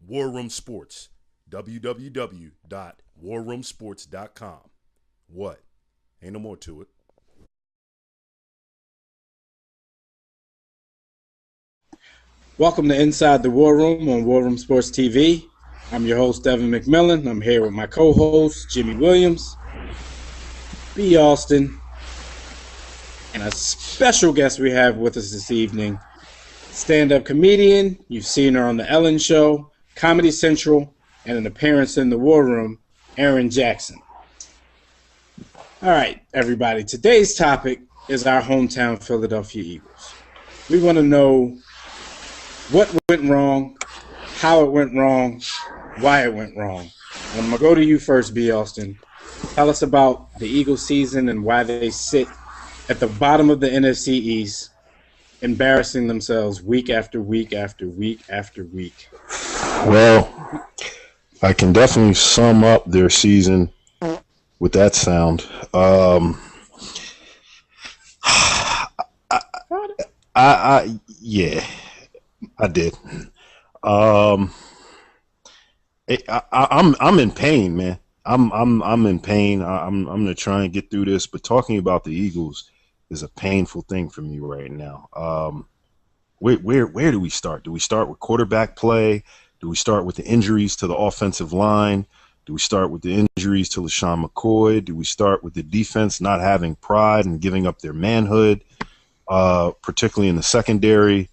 War Room Sports, www.warroomsports.com. What? Ain't no more to it. Welcome to Inside the War Room on War Room Sports TV. I'm your host, Devin McMillan. I'm here with my co-host, Jimmy Williams, B. Austin, and a special guest we have with us this evening, stand-up comedian. You've seen her on The Ellen Show, Comedy Central, and an appearance in the War Room, Erin Jackson. All right, everybody. Today's topic is our hometown Philadelphia Eagles. We want to know what went wrong, how it went wrong, why it went wrong. And I'm going to go to you first, B. Austin. Tell us about the Eagles season and why they sit at the bottom of the NFC East, embarrassing themselves week after week after week after week. Well, I can definitely sum up their season with that sound. Yeah, I did. I'm in pain, man. I'm in pain. I'm gonna try and get through this, but talking about the Eagles is a painful thing for me right now. Where do we start? Do we start with quarterback play? Do we start with the injuries to the offensive line? Do we start with the injuries to LaShawn McCoy? Do we start with the defense not having pride and giving up their manhood, particularly in the secondary?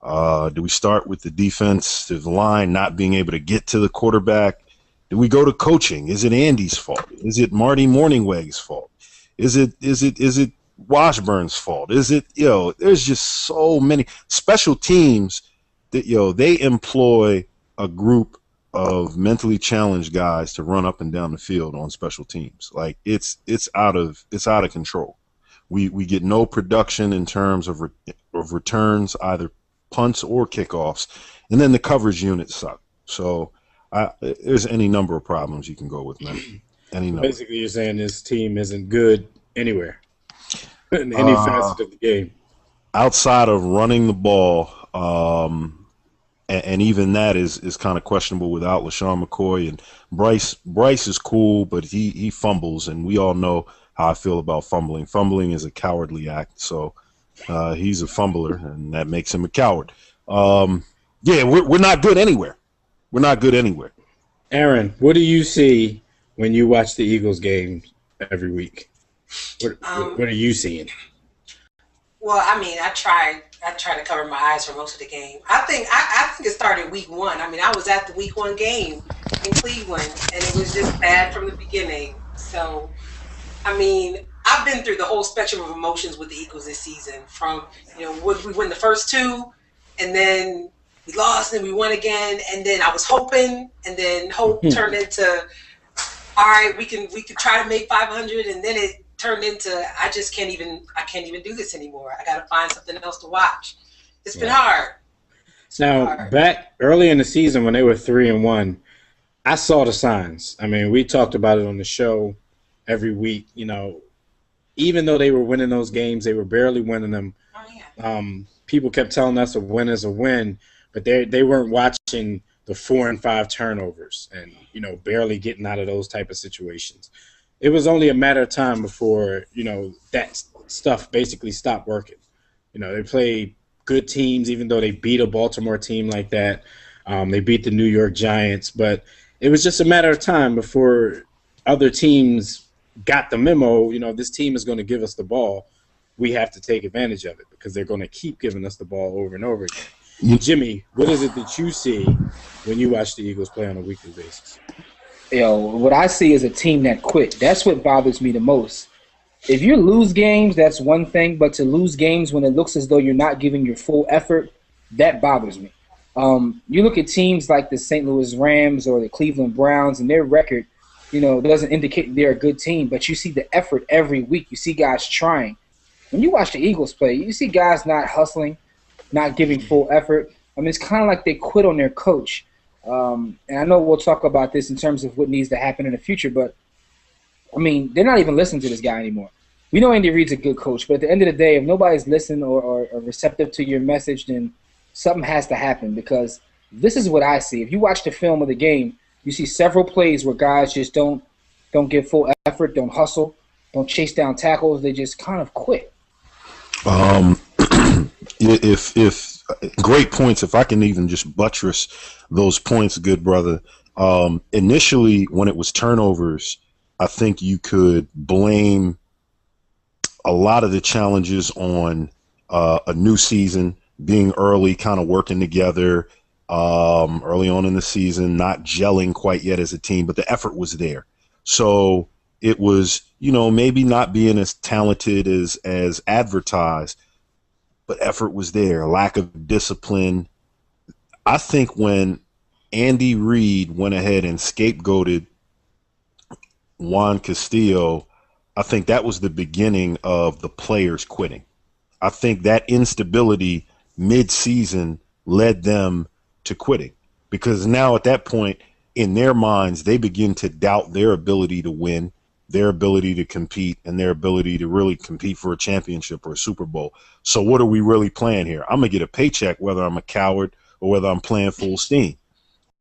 Do we start with the defensive line not being able to get to the quarterback? Do we go to coaching? Is it Andy's fault? Is it Marty Morningweg's fault? Is it Washburn's fault? Is it, there's just so many special teams that, they employ a group of mentally challenged guys to run up and down the field on special teams. Like it's out of control. We get no production in terms of returns, either punts or kickoffs, and then the coverage units suck. So there's any number of problems you can go with, man. Any number. Basically, you're saying this team isn't good anywhere in any facet of the game. Outside of running the ball, and even that is kind of questionable without LaShawn McCoy. And Bryce is cool, but he fumbles, and we all know how I feel about fumbling. Fumbling is a cowardly act, so he's a fumbler, and that makes him a coward. We're not good anywhere. We're not good anywhere. Erin, what do you see when you watch the Eagles games every week? What are you seeing? Well, I mean, I try to cover my eyes for most of the game. I think it started week one. I mean, I was at the week one game in Cleveland, and it was just bad from the beginning. So, I mean, I've been through the whole spectrum of emotions with the Eagles this season. From, we win the first two, and then we lost, and we won again, and then I was hoping, and then hope turned into, all right, we can try to make 500, and then it turned into I can't even do this anymore. I got to find something else to watch. It's been hard. Back early in the season when they were 3-1, I saw the signs. I mean, we talked about it on the show every week. Even though they were winning those games, they were barely winning them. Oh, yeah. People kept telling us a win is a win, but they weren't watching the 4 and 5 turnovers and barely getting out of those type of situations. It was only a matter of time before, that stuff basically stopped working. They played good teams, even though they beat a Baltimore team like that. They beat the New York Giants. But it was just a matter of time before other teams got the memo, this team is going to give us the ball. We have to take advantage of it because they're going to keep giving us the ball over and over again. Jimmy, what is it that you see when you watch the Eagles play on a weekly basis? What I see is a team that quit. That's what bothers me the most. If you lose games, that's one thing, but to lose games when it looks as though you're not giving your full effort, that bothers me. You look at teams like the St. Louis Rams or the Cleveland Browns, and their record, doesn't indicate they're a good team, but you see the effort every week. You see guys trying. When you watch the Eagles play, you see guys not hustling, not giving full effort. I mean, it's kind of like they quit on their coach. And I know we'll talk about this in terms of what needs to happen in the future, but, I mean, they're not even listening to this guy anymore. We know Andy Reid's a good coach, but at the end of the day, if nobody's listening or receptive to your message, then something has to happen because This is what I see. If you watch the film of the game, you see several plays where guys just don't give full effort, don't hustle, don't chase down tackles. They just kind of quit. If great points, if I can even just buttress those points, good brother. Initially, when it was turnovers, I think you could blame a lot of the challenges on a new season, being early, kind of working together early on in the season, not gelling quite yet as a team, but the effort was there. So it was, maybe not being as talented as advertised, but effort was there, lack of discipline. I think when Andy Reid went ahead and scapegoated Juan Castillo, I think that was the beginning of the players quitting. I think that instability mid-season led them to quitting, because now at that point in their minds, they begin to doubt their ability to win, their ability to compete, and their ability to really compete for a championship or a Super Bowl. So what are we really playing here? I'm going to get a paycheck whether I'm a coward or whether I'm playing full steam.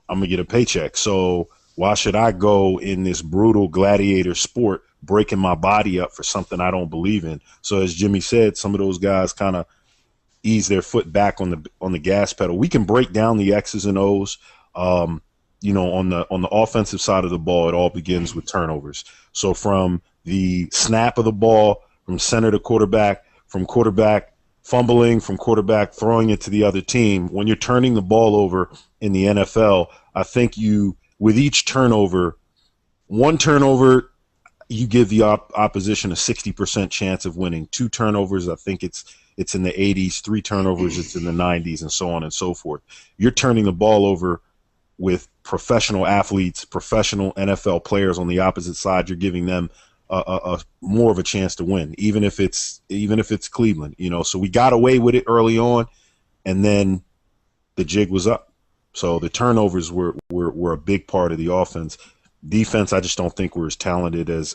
I'm going to get a paycheck. So why should I go in this brutal gladiator sport breaking my body up for something I don't believe in? So as Jimmy said, some of those guys kind of ease their foot back on the gas pedal. We can break down the X's and O's. On the offensive side of the ball, it all begins with turnovers. So from the snap of the ball, from center to quarterback, from quarterback fumbling, from quarterback throwing it to the other team, when you're turning the ball over in the NFL, I think with each turnover, one turnover, you give the opposition a 60% chance of winning. Two turnovers, I think it's in the 80s. Three turnovers, it's in the 90s, and so on and so forth. You're turning the ball over with professional athletes, professional NFL players on the opposite side. You're giving them a more of a chance to win, even if it's Cleveland. So we got away with it early on, and then the jig was up. So the turnovers were a big part of the offense. Defense, I just don't think we're as talented as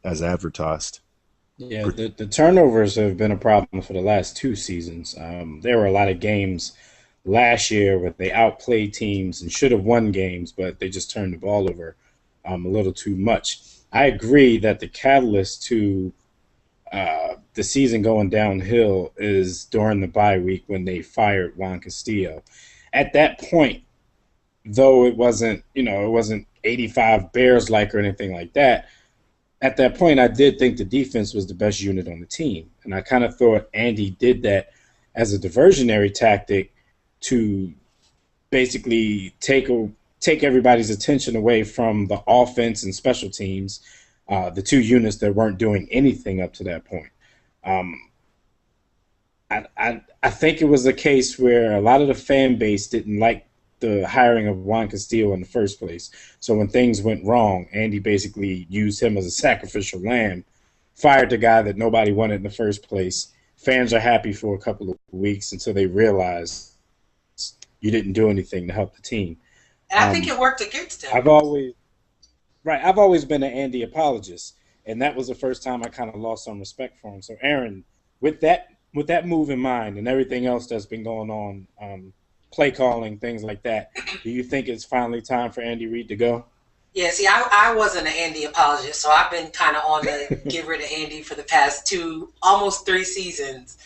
advertised. Yeah, the turnovers have been a problem for the last two seasons. There were a lot of games last year where they outplayed teams and should have won games, but they just turned the ball over a little too much. I agree that the catalyst to the season going downhill is during the bye week when they fired Juan Castillo. At that point, though it wasn't 85 Bears like or anything like that, at that point I did think the defense was the best unit on the team. And I kind of thought Andy did that as a diversionary tactic to basically take everybody's attention away from the offense and special teams, the two units that weren't doing anything up to that point. I think it was a case where a lot of the fan base didn't like the hiring of Juan Castillo in the first place. So when things went wrong, Andy basically used him as a sacrificial lamb, fired the guy that nobody wanted in the first place. Fans are happy for a couple of weeks until they realize you didn't do anything to help the team. And I think it worked against him. I've always been an Andy apologist, and that was the first time I kind of lost some respect for him. So Erin, with that move in mind and everything else that's been going on, play calling, things like that, do you think it's finally time for Andy Reid to go? Yeah, see, I wasn't an Andy apologist, so I've been kind of on the get rid of Andy for the past almost 3 seasons.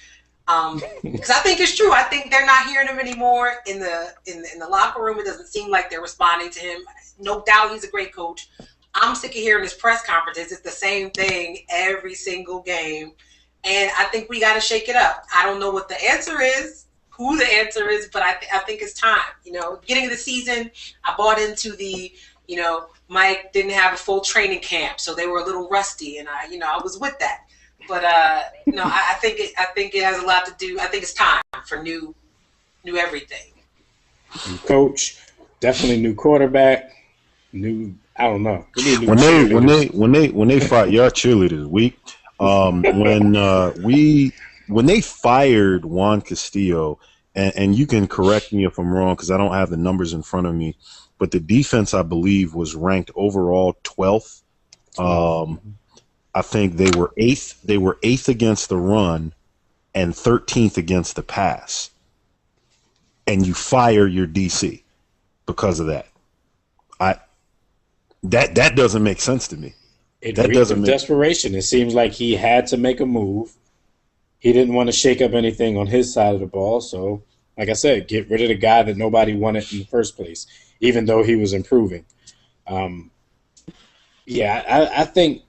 Because I think it's true. I think they're not hearing him anymore in the locker room. It doesn't seem like they're responding to him. No doubt he's a great coach. I'm sick of hearing his press conferences. It's the same thing every single game. And I think we got to shake it up. I don't know what the answer is, who the answer is, but I think it's time. Beginning of the season, I bought into the, Mike didn't have a full training camp, so they were a little rusty, and I was with that. But I think it has a lot to do. I think it's time for new everything. New coach, definitely new quarterback, new. I don't know. When they fired y'all cheerleaders weak. When they fired Juan Castillo, and you can correct me if I'm wrong because I don't have the numbers in front of me, but the defense I believe was ranked overall 12th. I think they were 8th. They were 8th against the run and 13th against the pass. and you fire your DC because of that. That doesn't make sense to me. It That reeked doesn't of make desperation. It seems like he had to make a move. He didn't want to shake up anything on his side of the ball. So, like I said, get rid of the guy that nobody wanted in the first place, even though he was improving. I think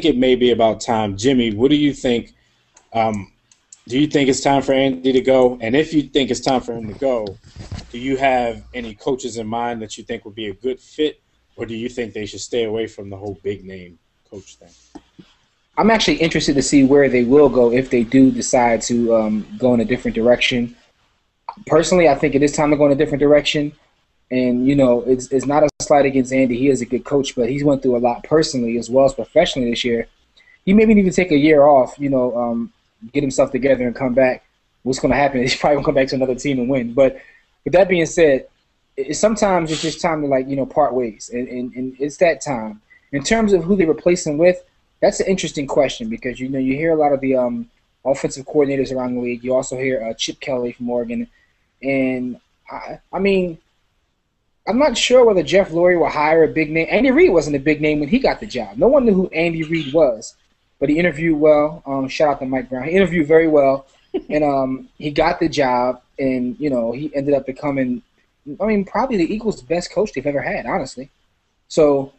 it may be about time. Jimmy, what do you think? Do you think it's time for Andy to go? And if you think it's time for him to go, do you have any coaches in mind that you think would be a good fit, or do you think they should stay away from the whole big name coach thing? I'm actually interested to see where they will go if they do decide to go in a different direction. Personally, I think it is time to go in a different direction. And, it's not a slight against Andy. He is a good coach, but he's went through a lot personally as well as professionally this year. He maybe need to take a year off, get himself together and come back. What's going to happen is he's probably going to come back to another team and win. But with that being said, sometimes it's just time to, part ways. And it's that time. In terms of who they replace him with, that's an interesting question because, you hear a lot of the offensive coordinators around the league. You also hear Chip Kelly from Oregon. And, I'm not sure whether Jeff Lurie will hire a big name. Andy Reid wasn't a big name when he got the job. No one knew who Andy Reid was. But he interviewed well. Shout out to Mike Brown. He interviewed very well. And he got the job. And, he ended up becoming, probably the Eagles' best coach they've ever had, honestly. So,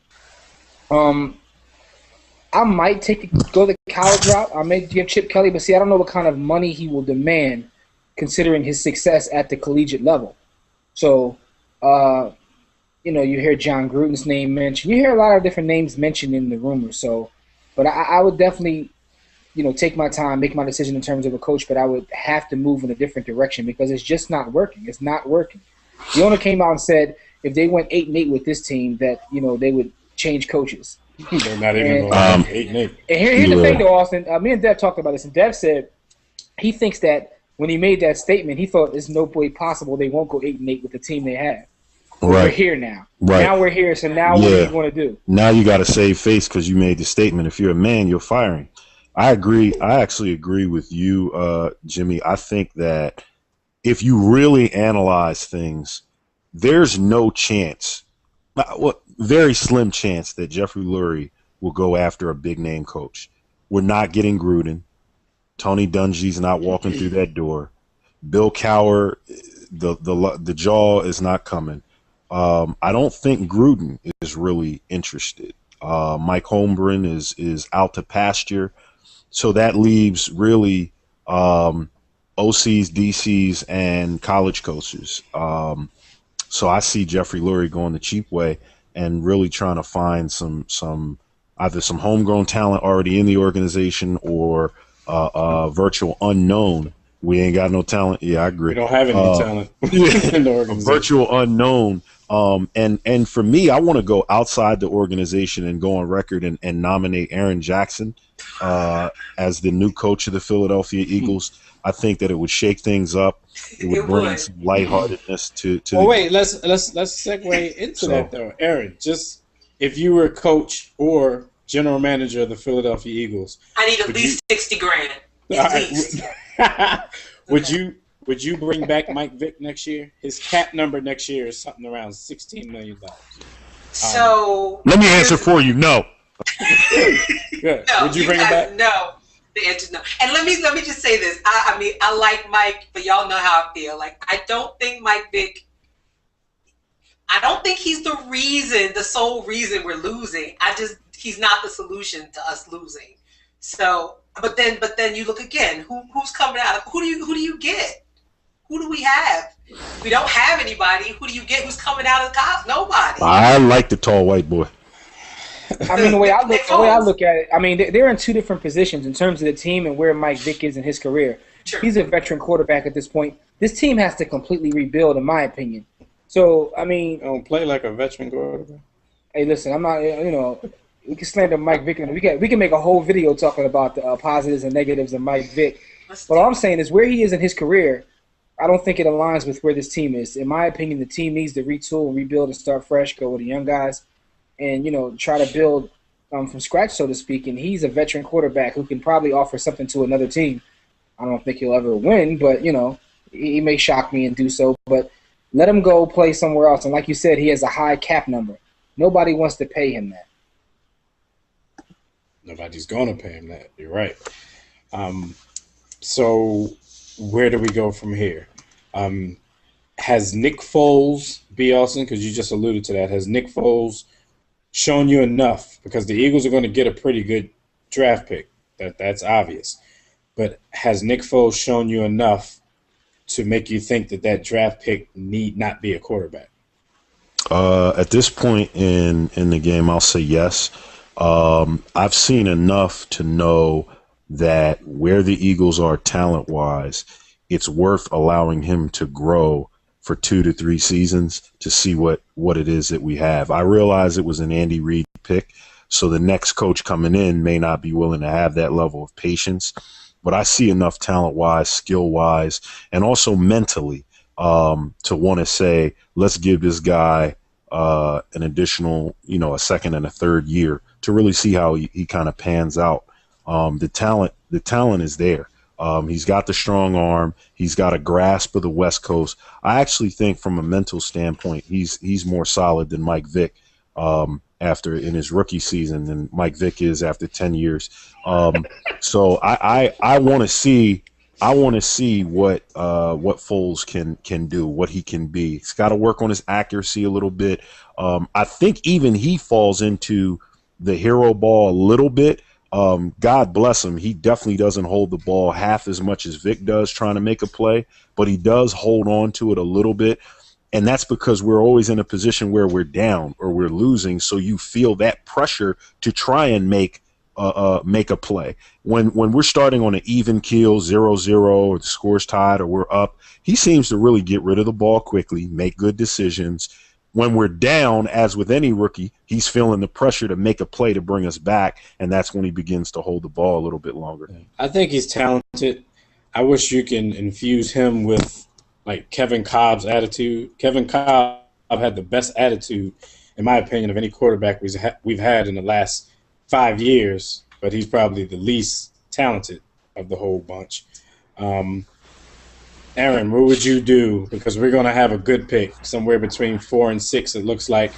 I might go the college route. I may give Chip Kelly, but see, I don't know what kind of money he will demand considering his success at the collegiate level. So, you hear John Gruden's name mentioned. You hear a lot of different names mentioned in the rumors. So, but I would definitely, take my time, make my decision in terms of a coach, but I would have to move in a different direction because it's just not working. It's not working. The owner came out and said if they went 8-8 with this team that, they would change coaches. They're not even going 8-8. And here's the thing, though, Austin. Me and Dev talked about this, and Dev said he thinks that when he made that statement, he thought there's no way possible they won't go 8-8 with the team they have. Right. We're here now. Right. Now we're here, so now what are you going to do? Now you got to save face because you made the statement. If you're a man, you're firing. I agree. I actually agree with you, Jimmy. I think that if you really analyze things, there's no chance, very slim chance that Jeffrey Lurie will go after a big name coach. We're not getting Gruden. Tony Dungy's not walking through that door. Bill Cowher, the jaw is not coming. I don't think Gruden is really interested. Mike Holmgren is out to pasture. So that leaves really OCs, DCs, and college coaches. So I see Jeffrey Lurie going the cheap way and really trying to find either some homegrown talent already in the organization or virtual unknown. We ain't got no talent. Yeah, I agree. We don't have any talent in the organization. Virtual unknown. And for me, I want to go outside the organization and go on record and nominate Aaron Jackson as the new coach of the Philadelphia Eagles. I think that it would shake things up. It would bring some lightheartedness to. Well, wait, let's segue into that though, Erin. Just if you were coach or general manager of the Philadelphia Eagles, I need at least $60,000. At least. Would you bring back Mike Vick next year? His cap number next year is something around $16 million. So let me answer for you. No. Good. No, would you bring him back? No. The answer is no. And let me just say this. I like Mike, but y'all know how I feel. Like, I don't think Mike Vick. I don't think he's the sole reason we're losing. He's not the solution to us losing. So, but then you look again. Who's coming out? Who do you get? Who do we have? We don't have anybody. Who do you get? Who's coming out of the college? Nobody. I like the tall white boy. The way I look at it, they're in two different positions in terms of the team and where Mike Vick is in his career. Sure. He's a veteran quarterback at this point. This team has to completely rebuild, in my opinion. So, don't play like a veteran quarterback. Hey, listen, I'm not. We can slander Mike Vick. We can make a whole video talking about the positives and negatives of Mike Vick. But all I'm saying is where he is in his career, I don't think it aligns with where this team is. In my opinion, the team needs to retool and rebuild and start fresh, go with the young guys, and try to build from scratch, so to speak. And he's a veteran quarterback who can probably offer something to another team. I don't think he'll ever win, but He may shock me and do so, but let him go play somewhere else. And like you said, he has a high cap number. Nobody wants to pay him that. Nobody's going to pay him that. You're right. So where do we go from here? Has Nick Foles, B. Austin, because you just alluded to that, has Nick Foles shown you enough? Because the Eagles are going to get a pretty good draft pick. That's obvious. But has Nick Foles shown you enough to make you think that draft pick need not be a quarterback? At this point in the game, I'll say yes. I've seen enough to know that where the Eagles are talent-wise, it's worth allowing him to grow for 2 to 3 seasons to see what it is that we have. I realize it was an Andy Reid pick, so the next coach coming in may not be willing to have that level of patience. But I see enough talent-wise, skill-wise, and also mentally to want to say, let's give this guy an additional, a second and a third year to really see how he kind of pans out. The talent is there. He's got the strong arm. He's got a grasp of the West Coast. I actually think from a mental standpoint, he's more solid than Mike Vick after in his rookie season than Mike Vick is after 10 years. So I want to see what Foles can do, what he can be. He's got to work on his accuracy a little bit. I think even he falls into the hero ball a little bit. God bless him. He definitely doesn't hold the ball half as much as Vic does trying to make a play, but he does hold on to it a little bit. And that's because we're always in a position where we're down or we're losing. So you feel that pressure to try and make a play. When we're starting on an even keel, 0-0, or the score's tied or we're up, he seems to really get rid of the ball quickly, make good decisions. When we're down, as with any rookie, he's feeling the pressure to make a play to bring us back, and that's when he begins to hold the ball a little bit longer. I think he's talented. I wish you can infuse him with, like, Kevin Cobb's attitude. Kevin Cobb had the best attitude, in my opinion, of any quarterback we've had in the last 5 years, but he's probably the least talented of the whole bunch. Erin, what would you do? Because we're going to have a good pick somewhere between 4 and 6, it looks like.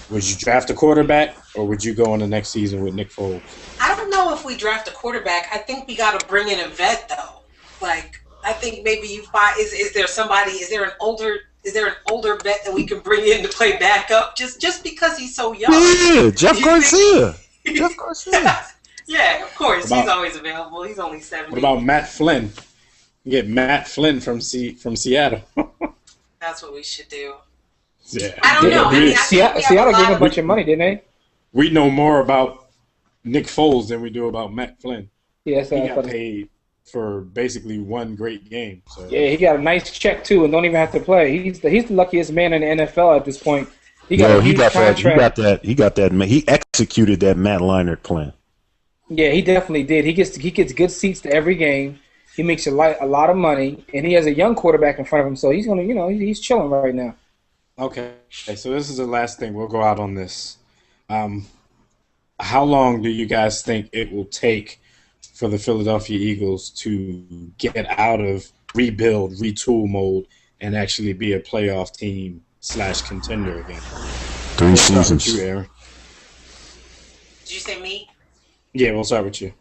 Would you draft a quarterback, or would you go on the next season with Nick Foles? I don't know if we draft a quarterback. I think we got to bring in a vet, though. Like, I think maybe you find is there an older vet that we can bring in to play backup just because he's so young? Yeah, Jeff Garcia. Jeff Garcia. Yeah, of course. He's always available. He's only 70. What about Matt Flynn? Get Matt Flynn from Seattle. That's what we should do. Yeah. I don't know. I mean, Seattle gave him a bunch of money, didn't they? We know more about Nick Foles than we do about Matt Flynn. Yeah, he got paid for basically one great game. So. Yeah, he got a nice check too, and don't even have to play. He's the luckiest man in the NFL at this point. He got that. He executed that Matt Leinart plan. Yeah, he definitely did. He gets good seats to every game. He makes a lot of money, and he has a young quarterback in front of him, so he's gonna, he's chilling right now. Okay, so this is the last thing. We'll go out on this. How long do you guys think it will take for the Philadelphia Eagles to get out of rebuild, retool mode, and actually be a playoff team / contender again? 3 seasons. With you, Erin. Did you say me? Yeah, we'll start with you.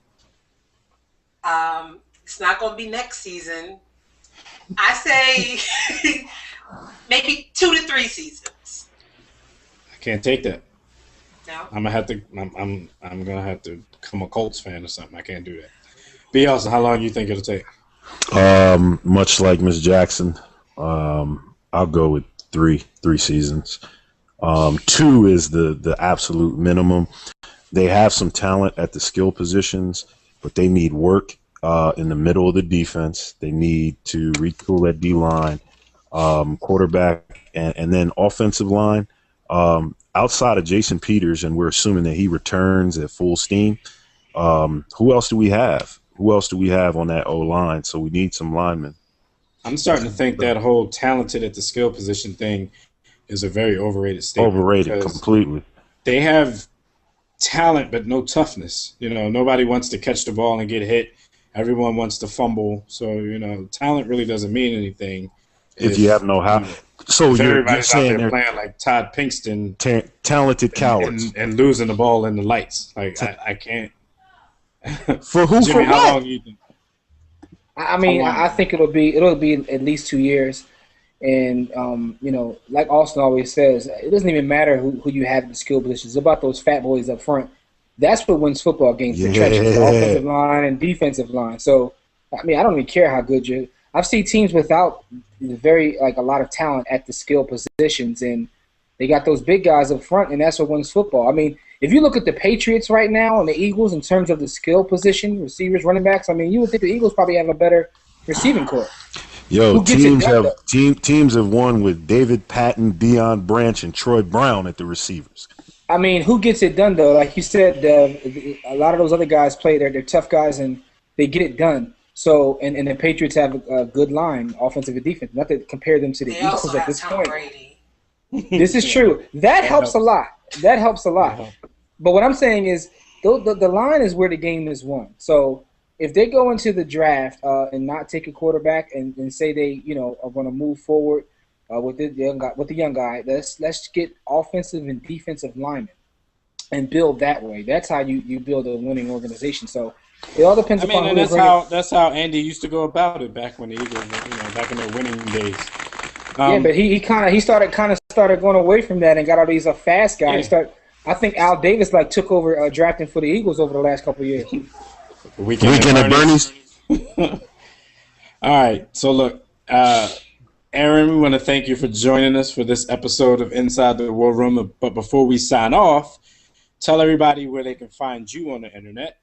It's not going to be next season. I say maybe 2 to 3 seasons. I can't take that. No. I'm gonna have to become a Colts fan or something. I can't do that. B. Austin, how long do you think it'll take? Much like Miss Jackson, I'll go with three seasons. 2 is the absolute minimum. They have some talent at the skill positions, but they need work in the middle of the defense. They need to retool that D-line, quarterback, and then offensive line. Outside of Jason Peters, and we're assuming that he returns at full steam, who else do we have? Who else do we have on that O-line? So we need some linemen. I'm starting to think that whole talented at the skill position thing is a very overrated statement. Overrated completely. They have talent but no toughness. Nobody wants to catch the ball and get hit Everyone wants to fumble, so talent really doesn't mean anything if you have no how. So you're everybody's out saying there they're playing like Todd Pinkston, talented cowards and losing the ball in the lights. Like I can't. For who? Jimmy, For how what? long do you think? I mean, I think it'll be at least 2 years. And, like Austin always says, it doesn't even matter who you have in the skill positions. It's about those fat boys up front. That's what wins football games. The trenches, the offensive line and defensive line. So, I mean, I don't even care how good you're. I've seen teams without a lot of talent at the skill positions, and they got those big guys up front, and that's what wins football. I mean, if you look at the Patriots right now and the Eagles in terms of the skill position, receivers, running backs, I mean, you would think the Eagles probably have a better receiving corps. Yo, teams have won with David Patton, Deion Branch, and Troy Brown at the receivers. I mean, who gets it done though? Like you said, a lot of those other guys play. They're tough guys and they get it done. So, and the Patriots have a good line, offensive and defense. Not to compare them to the Eagles at this point. Brady. This is true. That helps a lot. That helps a lot. But what I'm saying is, the line is where the game is won. So, if they go into the draft and not take a quarterback and say they are going to move forward with the young guy, let's get offensive and defensive linemen and build that way. That's how you build a winning organization. So it all depends upon who that's how Andy used to go about it back when the Eagles, back in their winning days. Yeah, but he started going away from that and got all these fast guys. Yeah. I think Al Davis took over drafting for the Eagles over the last couple of years. Weekend at Bernie's. All right. So, look, Erin, we want to thank you for joining us for this episode of Inside the War Room. But before we sign off, tell everybody where they can find you on the internet.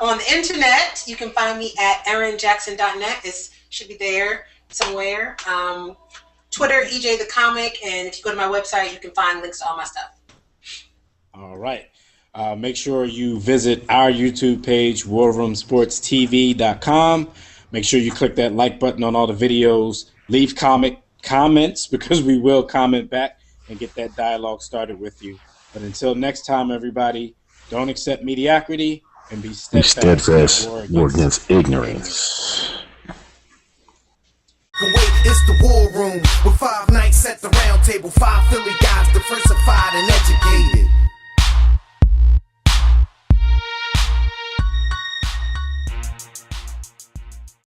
On the internet, you can find me at erinjackson.net. It should be there somewhere. Twitter, EJ the Comic. And if you go to my website, you can find links to all my stuff. All right. Make sure you visit our YouTube page, warroomsportstv.com. Make sure you click that like button on all the videos. Leave comments because we will comment back and get that dialogue started with you. But until next time, everybody, don't accept mediocrity and be steadfast war against ignorance. Kuwait is the war room with 5 nights at the round table, 5 Philly